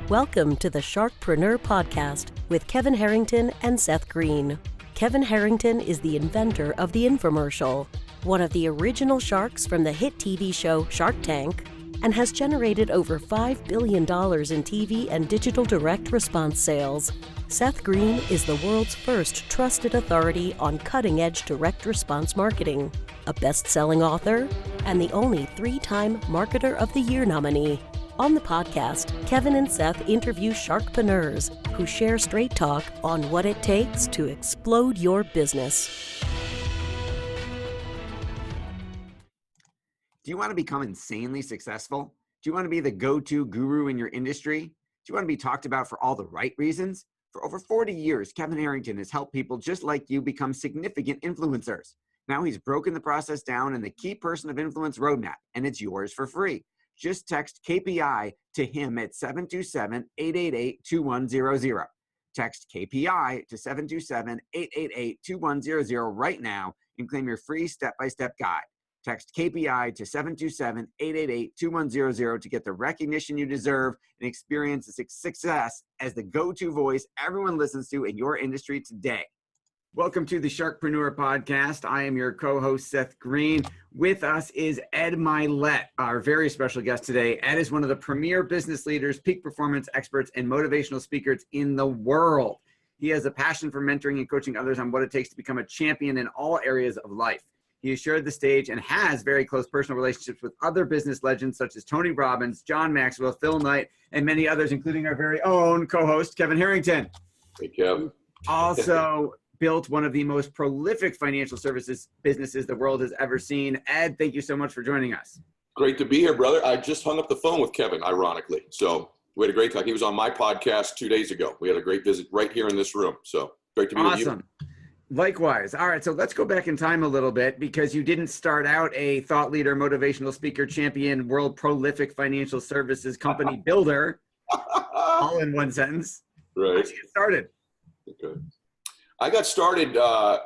Welcome to the SharkPreneur podcast with Kevin Harrington and Seth Green. Kevin Harrington is the inventor of the infomercial, one of the original sharks from the hit TV show Shark Tank, and has generated over $5 billion in TV and digital direct response sales. Seth Green is the world's first trusted authority on cutting-edge direct response marketing, a best-selling author, and the only 3-time Marketer of the Year nominee. On the podcast, Kevin and Seth interview sharkpreneurs who share straight talk on what it takes to explode your business. Do you want to become insanely successful? Do you want to be the go-to guru in your industry? Do you want to be talked about for all the right reasons? For over 40 years, Kevin Harrington has helped people just like you become significant influencers. Now he's broken the process down in the Key Person of Influence Roadmap, and it's yours for free. Just text KPI to him at 727-888-2100. Text KPI to 727-888-2100 right now and claim your free step-by-step guide. Text KPI to 727-888-2100 to get the recognition you deserve and experience the success as the go-to voice everyone listens to in your industry today. Welcome to the SharkPreneur podcast. I am your co-host, Seth Green. With us is Ed Mylett, our very special guest today. Ed is one of the premier business leaders, peak performance experts, and motivational speakers in the world. He has a passion for mentoring and coaching others on what it takes to become a champion in all areas of life. He has shared the stage and has very close personal relationships with other business legends such as Tony Robbins, John Maxwell, Phil Knight, and many others, including our very own co-host, Kevin Harrington. Hey, Kevin. Also built one of the most prolific financial services businesses the world has ever seen. Ed, thank you so much for joining us. Great to be here, brother. I just hung up the phone with Kevin, ironically. So we had a great talk. He was on my podcast 2 days ago. We had a great visit right here in this room. So great to be with you. Awesome. Likewise. All right. So let's go back in time a little bit because you didn't start out a thought leader, motivational speaker, champion, world prolific financial services company builder all in one sentence. Right. How'd you get started? Okay. I got started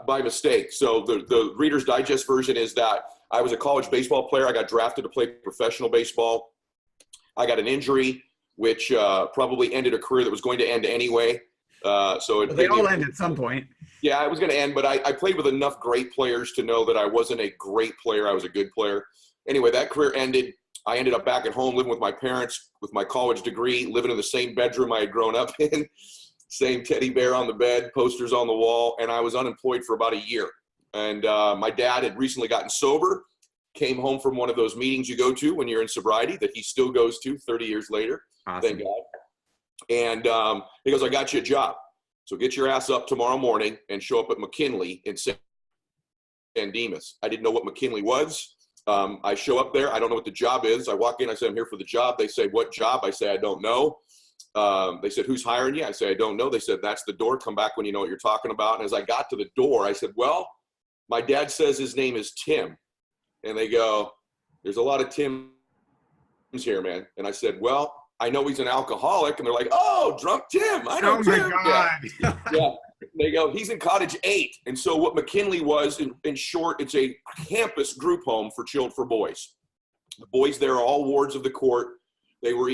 by mistake. So the Reader's Digest version is that I was a college baseball player. I got drafted to play professional baseball. I got an injury, which probably ended a career that was going to end anyway. They all end at some point. Yeah, it was going to end, but I played with enough great players to know that I wasn't a great player. I was a good player. Anyway, that career ended. I ended up back at home living with my parents with my college degree, living in the same bedroom I had grown up in. Same teddy bear on the bed, posters on the wall, and I was unemployed for about a year. And my dad had recently gotten sober, came home from one of those meetings you go to when you're in sobriety that he still goes to 30 years later. Awesome. Thank God. And he goes, I got you a job. So get your ass up tomorrow morning and show up at McKinley in San Dimas. I didn't know what McKinley was. I show up there. I don't know what the job is. I walk in. I say, I'm here for the job. They say, what job? I say, I don't know. They said, who's hiring you? I say, I don't know. They said, that's the door. Come back when you know what you're talking about. And as I got to the door, I said, well, my dad says his name is Tim. And they go, there's a lot of Tims here, man. And I said, well, I know he's an alcoholic. And they're like, oh, drunk Tim. I know Tim. Oh, my God. Yeah. They go, he's in Cottage 8. And so what McKinley was, in short, it's a campus group home for boys. The boys there are all wards of the court. They were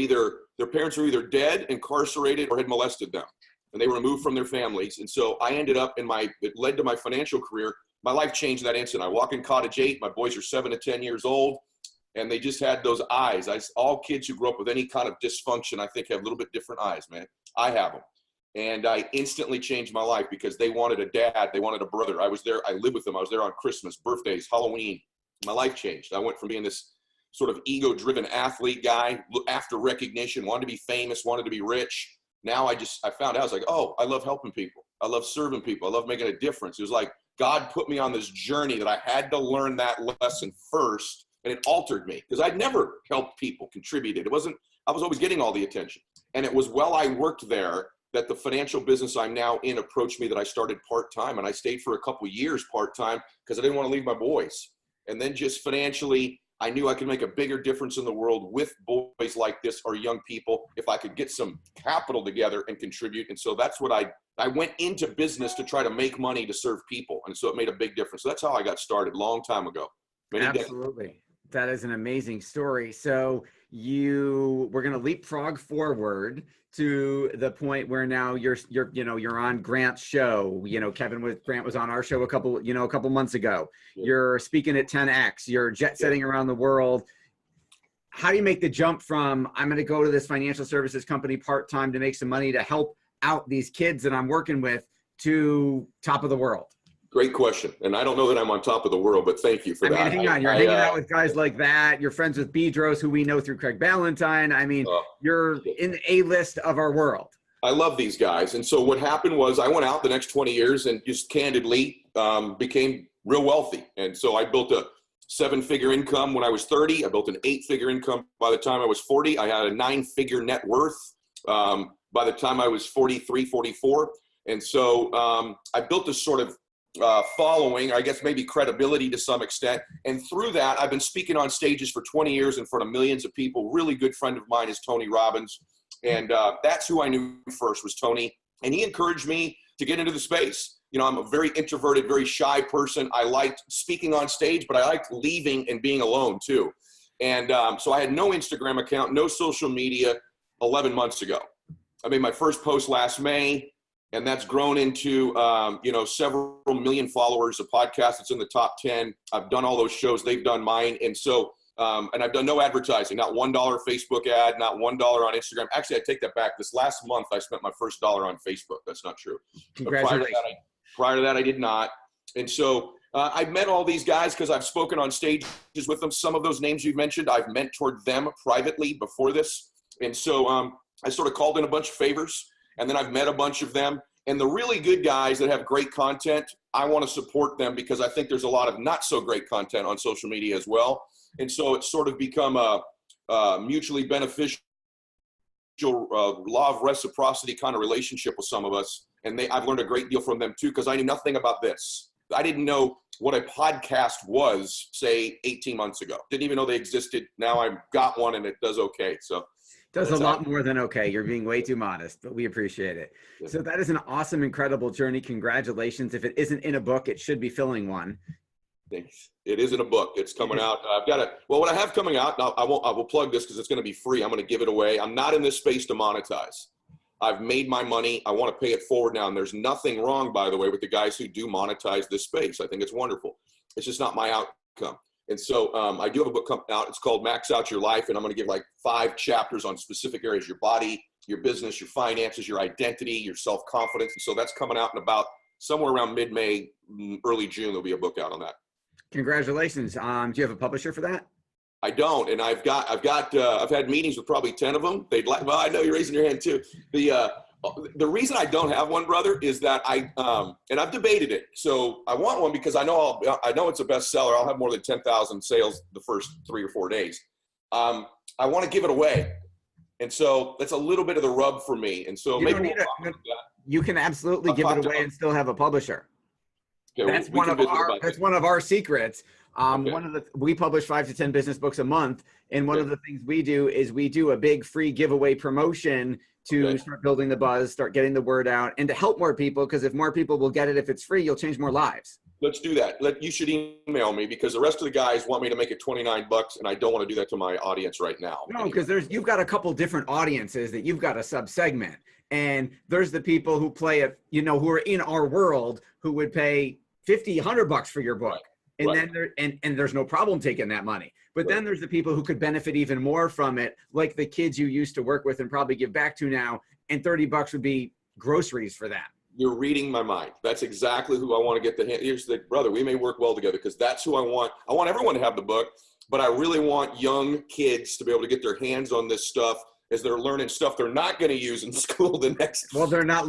their parents were either dead, incarcerated, or had molested them. And they were removed from their families. And so I ended up it led to my financial career. My life changed that instant. I walk in Cottage 8. My boys are 7 to 10 years old. And they just had those eyes. All kids who grow up with any kind of dysfunction, I think, have a little bit different eyes, man. I have them. And I instantly changed my life because they wanted a dad. They wanted a brother. I was there. I lived with them. I was there on Christmas, birthdays, Halloween. My life changed. I went from being this sort of ego-driven athlete guy, after recognition, wanted to be famous, wanted to be rich. Now I found out, I was like, oh, I love helping people. I love serving people. I love making a difference. It was like God put me on this journey that I had to learn that lesson first, and it altered me because I'd never helped people, contributed. I was always getting all the attention. And it was while I worked there that the financial business I'm now in approached me that I started part-time, and I stayed for a couple of years part-time because I didn't want to leave my boys. And then just financially, I knew I could make a bigger difference in the world with boys like this or young people if I could get some capital together and contribute. And so that's what I went into business to try to make money to serve people. And so it made a big difference. So that's how I got started a long time ago. Absolutely. That is an amazing story. So we're going to leapfrog forward to the point where now you're on Grant's show. Grant was on our show a couple months ago. Yeah. You're speaking at 10X, you're jet setting around the world. How do you make the jump from, I'm going to go to this financial services company part-time to make some money to help out these kids that I'm working with, to top of the world? Great question. And I don't know that I'm on top of the world, but thank you for that. Hang on. You're hanging out with guys like that. You're friends with Bedros, who we know through Craig Ballantyne. I mean, you're in the A-list of our world. I love these guys. And so what happened was I went out the next 20 years and just candidly became real wealthy. And so I built a 7-figure income when I was 30. I built an 8-figure income by the time I was 40. I had a 9-figure net worth by the time I was 43, 44. And so I built this sort of following, I guess maybe credibility to some extent. And through that, I've been speaking on stages for 20 years in front of millions of people. Really good friend of mine is Tony Robbins. And that's who I knew first, was Tony. And he encouraged me to get into the space. I'm a very introverted, very shy person. I liked speaking on stage, but I liked leaving and being alone too. And so I had no Instagram account, no social media 11 months ago. I made my first post last May, and that's grown into, several million followers, a podcast that's in the top 10. I've done all those shows. They've done mine. And so, and I've done no advertising, not $1 Facebook ad, not $1 on Instagram. Actually, I take that back. This last month, I spent my first dollar on Facebook. That's not true. Congratulations. Prior to that, I did not. And so I've met all these guys because I've spoken on stages with them. Some of those names you've mentioned, I've mentored them privately before this. And so I sort of called in a bunch of favors, and then I've met a bunch of them. And the really good guys that have great content, I want to support them because I think there's a lot of not so great content on social media as well. And so it's sort of become a mutually beneficial law of reciprocity kind of relationship with some of us. And I've learned a great deal from them too, because I knew nothing about this. I didn't know what a podcast was, say, 18 months ago. Didn't even know they existed. Now I've got one and it does okay. So does a lot more than okay. You're being way too modest, but we appreciate it. Yeah. So that is an awesome, incredible journey. Congratulations. If it isn't in a book, it should be filling one. Thanks. It is in a book. It's coming out. I've got it. Well, what I have coming out, I will plug this because it's going to be free. I'm going to give it away. I'm not in this space to monetize. I've made my money. I want to pay it forward now. And there's nothing wrong, by the way, with the guys who do monetize this space. I think it's wonderful. It's just not my outcome. And so I do have a book coming out. It's called Max Out Your Life. And I'm going to give like 5 chapters on specific areas: your body, your business, your finances, your identity, your self-confidence. And so that's coming out in about somewhere around mid-May, early June. There'll be a book out on that. Congratulations. Do you have a publisher for that? I don't. And I've had meetings with probably 10 of them. They'd like, well, I know you're raising your hand too. The reason I don't have one, brother, is that and I've debated it. So I want one because I know it's a bestseller. I'll have more than 10,000 sales the first 3 or 4 days. I want to give it away. And so that's a little bit of the rub for me. And so you can absolutely give it away and still have a publisher. Okay, that's one of our secrets. We publish 5 to 10 business books a month. And one of the things we do is we do a big free giveaway promotion to start building the buzz, start getting the word out, and to help more people. Because if more people will get it, if it's free, you'll change more lives. Let's do that. You should email me because the rest of the guys want me to make it $29, and I don't want to do that to my audience right now. No, because you've got a couple different audiences that you've got a sub-segment. And there's the people who play it, who are in our world, who would pay $50, $100 for your book. And then there's no problem taking that money. But then there's the people who could benefit even more from it, like the kids you used to work with and probably give back to now, and $30 would be groceries for them. You're reading my mind. That's exactly who I want to get the hand. Here's the brother. We may work well together because that's who I want. I want everyone to have the book, but I really want young kids to be able to get their hands on this stuff as they're learning stuff they're not going to use in school the next. Well, they're not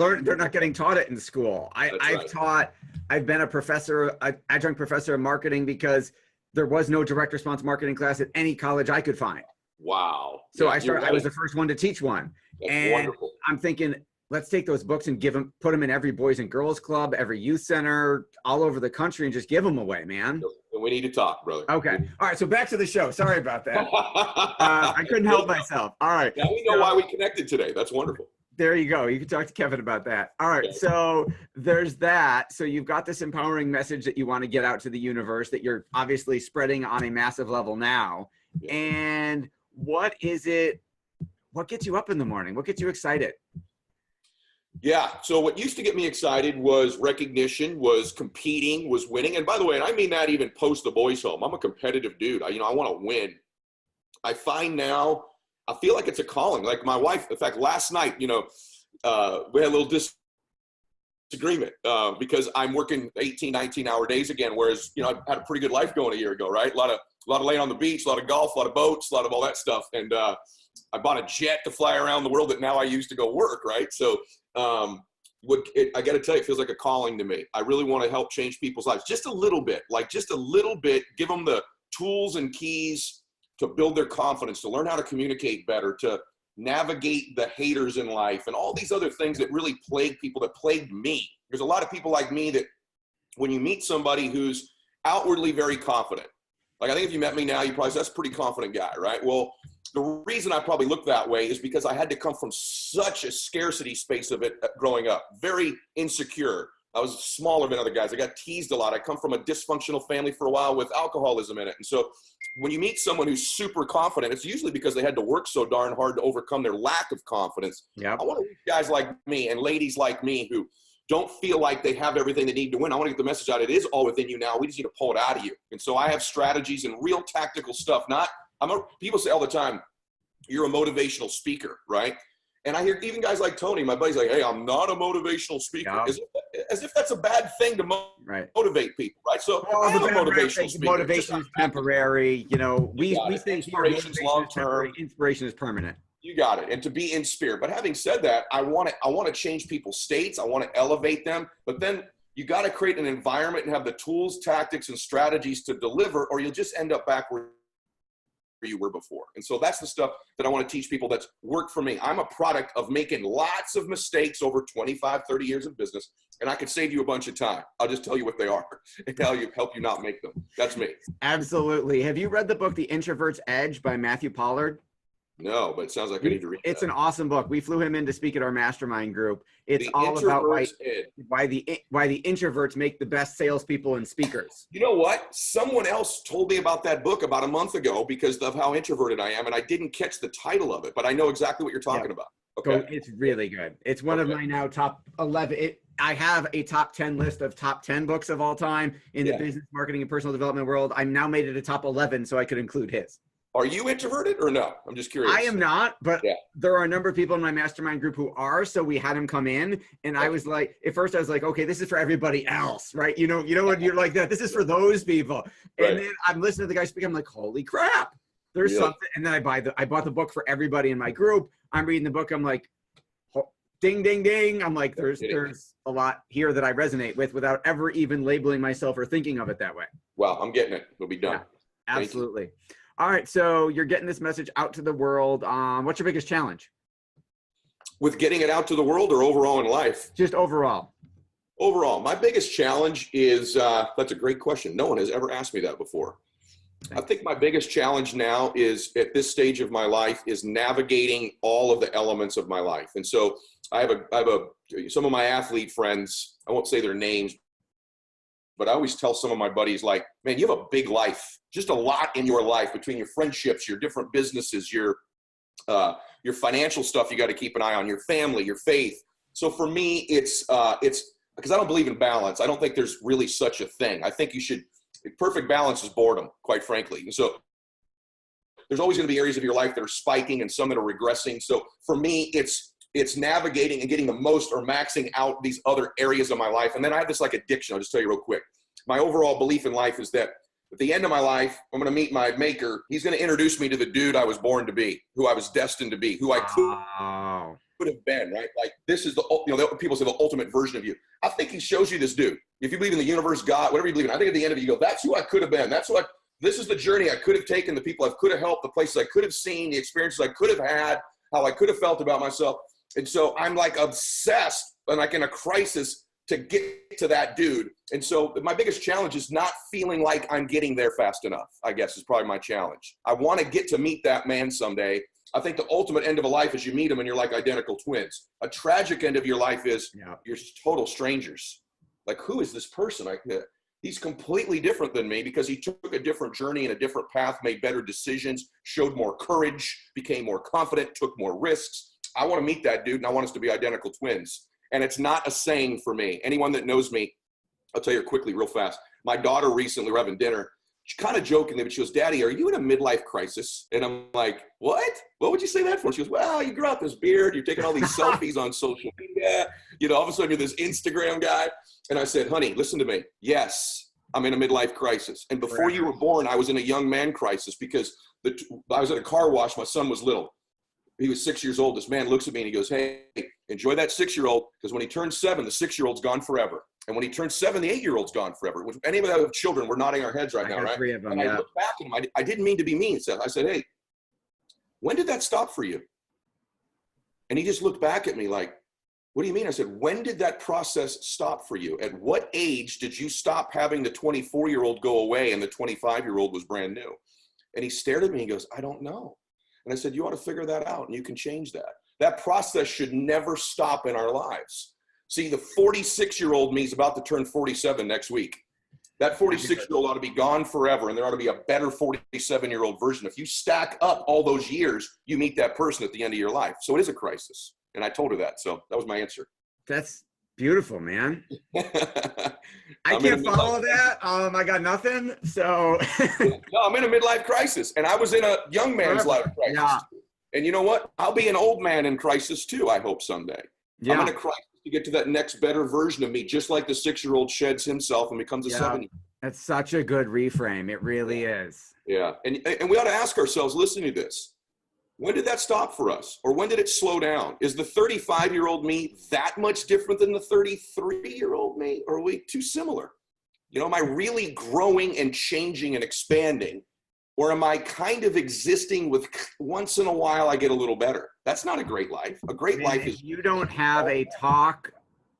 getting taught it in school. I've been a professor, an adjunct professor of marketing because there was no direct response marketing class at any college I could find. Wow. So I was the first one to teach one. That's wonderful. I'm thinking, let's take those books and put them in every Boys and Girls Club, every youth center, all over the country, and just give them away, man. We need to talk, brother. Okay. All right. So back to the show. Sorry about that. I couldn't help myself. All right. Now we know why we connected today. That's wonderful. There you go. You can talk to Kevin about that. All right. Okay. So there's that. So you've got this empowering message that you want to get out to the universe that you're obviously spreading on a massive level now. Yeah. And what is it? What gets you up in the morning? What gets you excited? Yeah. So what used to get me excited was recognition, was competing, was winning. And by the way, and I mean that even post the boys home, I'm a competitive dude. I want to win. I find now, I feel like it's a calling. Like my wife, in fact, last night, we had a little disagreement because I'm working 18, 19-hour days again. Whereas, I had a pretty good life going a year ago, right? A lot of laying on the beach, a lot of golf, a lot of boats, a lot of all that stuff. And I bought a jet to fly around the world that now I use to go work, right? So I got to tell you, it feels like a calling to me. I really want to help change people's lives just a little bit, give them the tools and keys to build their confidence, to learn how to communicate better, to navigate the haters in life and all these other things that really plague people, that plagued me. There's a lot of people like me that when you meet somebody who's outwardly very confident, like I think if you met me now, you probably say, that's a pretty confident guy, right? Well, the reason I probably look that way is because I had to come from such a scarcity space of it growing up, very insecure. I was smaller than other guys. I got teased a lot. I come from a dysfunctional family for a while with alcoholism in it. And so when you meet someone who's super confident, it's usually because they had to work so darn hard to overcome their lack of confidence. Yeah. I want to reach guys like me and ladies like me who don't feel like they have everything they need to win. I want to get the message out. It is all within you now. We just need to pull it out of you. And so I have strategies and real tactical stuff. People say all the time, you're a motivational speaker, right? And I hear even guys like Tony, my buddy's like, hey, I'm not a motivational speaker. Yeah. As if that's a bad thing to motivate people, right? So I'm a motivational speaker. Motivation is temporary. We think inspiration's long-term. Inspiration is permanent. You got it. And to be in spirit. But having said that, I want to change people's states. I want to elevate them. But then you got to create an environment and have the tools, tactics, and strategies to deliver, or you'll just end up back where you were before. And so that's the stuff that I want to teach people that's worked for me. I'm a product of making lots of mistakes over 25, 30 years of business, and I could save you a bunch of time. I'll just tell you what they are and help you not make them. That's me. Absolutely. Have you read the book, The Introvert's Edge by Matthew Pollard? No, but it sounds like I need to read it. It's an awesome book. We flew him in to speak at our mastermind group. It's all about why the introverts make the best salespeople and speakers. You know what? Someone else told me about that book about a month ago because of how introverted I am, and I didn't catch the title of it, but I know exactly what you're talking about. Okay. So it's really good. It's one of my now top 11. I have a top 10 list of top 10 books of all time in the business, marketing, and personal development world. I'm now made it a top 11 so I could include his. Are you introverted or no? I'm just curious. I am not, but there are a number of people in my mastermind group who are. So we had him come in, and I was like, at first I was like, okay, this is for everybody else, right? You know when you're like that, this is for those people. And then I'm listening to the guy speak. I'm like, holy crap, there's something. And then I bought the book for everybody in my group. I'm reading the book. I'm like, ding, ding, ding. I'm like, there's a lot here that I resonate with without ever even labeling myself or thinking of it that way. Well, I'm getting it. It'll be done. Yeah, absolutely. All right, so you're getting this message out to the world. What's your biggest challenge? With getting it out to the world or overall in life? Just overall. Overall, my biggest challenge is, that's a great question. No one has ever asked me that before. I think my biggest challenge now is at this stage of my life is navigating all of the elements of my life. And so I have some of my athlete friends, I won't say their names, but I always tell some of my buddies, like, man, you have a big life, just a lot in your life between your friendships, your different businesses, your financial stuff you got to keep an eye on, your family, your faith. So for me, it's because I don't believe in balance. I don't think there's really such a thing. I think perfect balance is boredom, quite frankly. And so there's always going to be areas of your life that are spiking and some that are regressing. So for me, it's navigating and getting the most or maxing out these other areas of my life. And then I have this like addiction. I'll just tell you real quick. My overall belief in life is that at the end of my life, I'm going to meet my maker. He's going to introduce me to the dude I was born to be, who I was destined to be, who I could have been, right? Like this is people say the ultimate version of you. I think he shows you this dude. If you believe in the universe, God, whatever you believe in, I think at the end of it, you go, that's who I could have been. This is the journey I could have taken, the people I could have helped, the places I could have seen, the experiences I could have had, how I could have felt about myself. And so I'm like obsessed and like in a crisis to get to that dude. And so my biggest challenge is not feeling like I'm getting there fast enough, I guess is probably my challenge. I want to get to meet that man someday. I think the ultimate end of a life is you meet him and you're like identical twins. A tragic end of your life is you're total strangers. Like, who is this person? He's completely different than me because he took a different journey and a different path, made better decisions, showed more courage, became more confident, took more risks. I want to meet that dude, and I want us to be identical twins. And it's not a saying for me. Anyone that knows me, I'll tell you quickly, real fast. My daughter recently, we're having dinner. She kind of jokingly, but she goes, "Daddy, are you in a midlife crisis?" And I'm like, "What? What would you say that for?" She goes, "Well, you grew out this beard. You're taking all these selfies on social media. You know, all of a sudden you're this Instagram guy." And I said, "Honey, listen to me. Yes, I'm in a midlife crisis. And before you were born, I was in a young man crisis because I was at a car wash. My son was little. He was 6 years old. This man looks at me and he goes, 'Hey, enjoy that 6-year-old, because when he turns 7, the 6-year-old's gone forever. And when he turns 7, the 8-year-old's gone forever.'" Which, any of us have children, we're nodding our heads right now, right? 3 of them, and I looked back at him. I didn't mean to be mean. So I said, "Hey, when did that stop for you?" And he just looked back at me like, "What do you mean?" I said, "When did that process stop for you? At what age did you stop having the 24-year-old go away and the 25-year-old was brand new?" And he stared at me and he goes, "I don't know." And I said, "You ought to figure that out, and you can change that." That process should never stop in our lives. See, the 46-year-old me is about to turn 47 next week. That 46-year-old ought to be gone forever, and there ought to be a better 47-year-old version. If you stack up all those years, you meet that person at the end of your life. So it is a crisis. And I told her that. So that was my answer. That's beautiful, man. I can't follow that. I got nothing. So no, I'm in a midlife crisis, and I was in a young man's life crisis. Yeah. And you know what? I'll be an old man in crisis too, I hope someday. Yeah. I'm in a crisis to get to that next better version of me, just like the 6-year-old sheds himself and becomes a 7-year-old. That's such a good reframe. It really is. Yeah. And we ought to ask ourselves, listening to this, when did that stop for us? Or when did it slow down? Is the 35-year-old me that much different than the 33-year-old me? Or are we too similar? You know, am I really growing and changing and expanding? Or am I kind of existing with once in a while I get a little better? That's not a great life. A great life is— If you don't have a talk,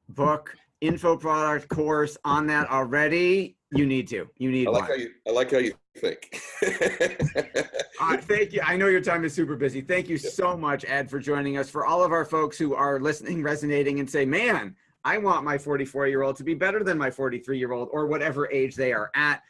book, info product course on that already, you need to. You need one. I like how you think. Thank you. I know your time is super busy. Thank you so much, Ed, for joining us. For all of our folks who are listening, resonating, and say, "Man, I want my 44-year-old to be better than my 43-year-old," or whatever age they are at.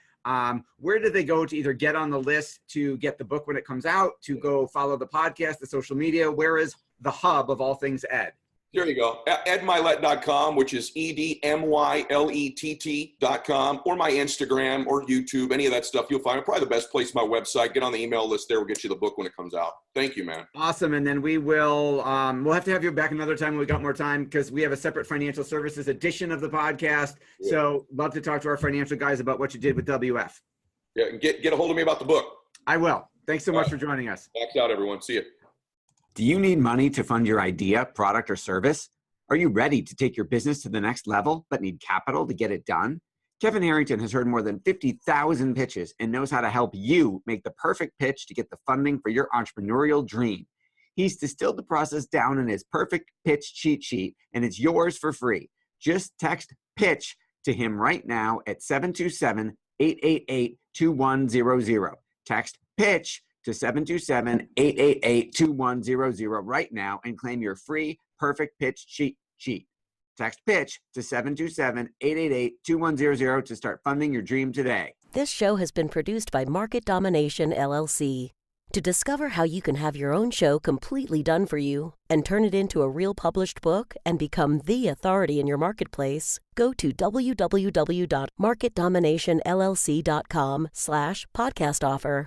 Where do they go to either get on the list to get the book when it comes out, to go follow the podcast, the social media? Where is the hub of all things Ed? There you go. EdMylett.com, which is EdMylett.com, or my Instagram or YouTube, any of that stuff you'll find. Probably the best place, my website. Get on the email list there. We'll get you the book when it comes out. Thank you, man. Awesome. And then we will, we'll have to have you back another time when we got more time, because we have a separate financial services edition of the podcast. Yeah. So love to talk to our financial guys about what you did with WF. Yeah, and get a hold of me about the book. I will. Thanks so much for joining us. Thanks out, everyone. See you. Do you need money to fund your idea, product, or service? Are you ready to take your business to the next level, but need capital to get it done? Kevin Harrington has heard more than 50,000 pitches and knows how to help you make the perfect pitch to get the funding for your entrepreneurial dream. He's distilled the process down in his perfect pitch cheat sheet, and it's yours for free. Just text PITCH to him right now at 727-888-2100. Text PITCH to 727-888-2100 right now and claim your free perfect pitch cheat sheet. Text PITCH to 727-888-2100 to start funding your dream today. This show has been produced by Market Domination, LLC. To discover how you can have your own show completely done for you and turn it into a real published book and become the authority in your marketplace, go to www.marketdominationllc.com/podcast offer.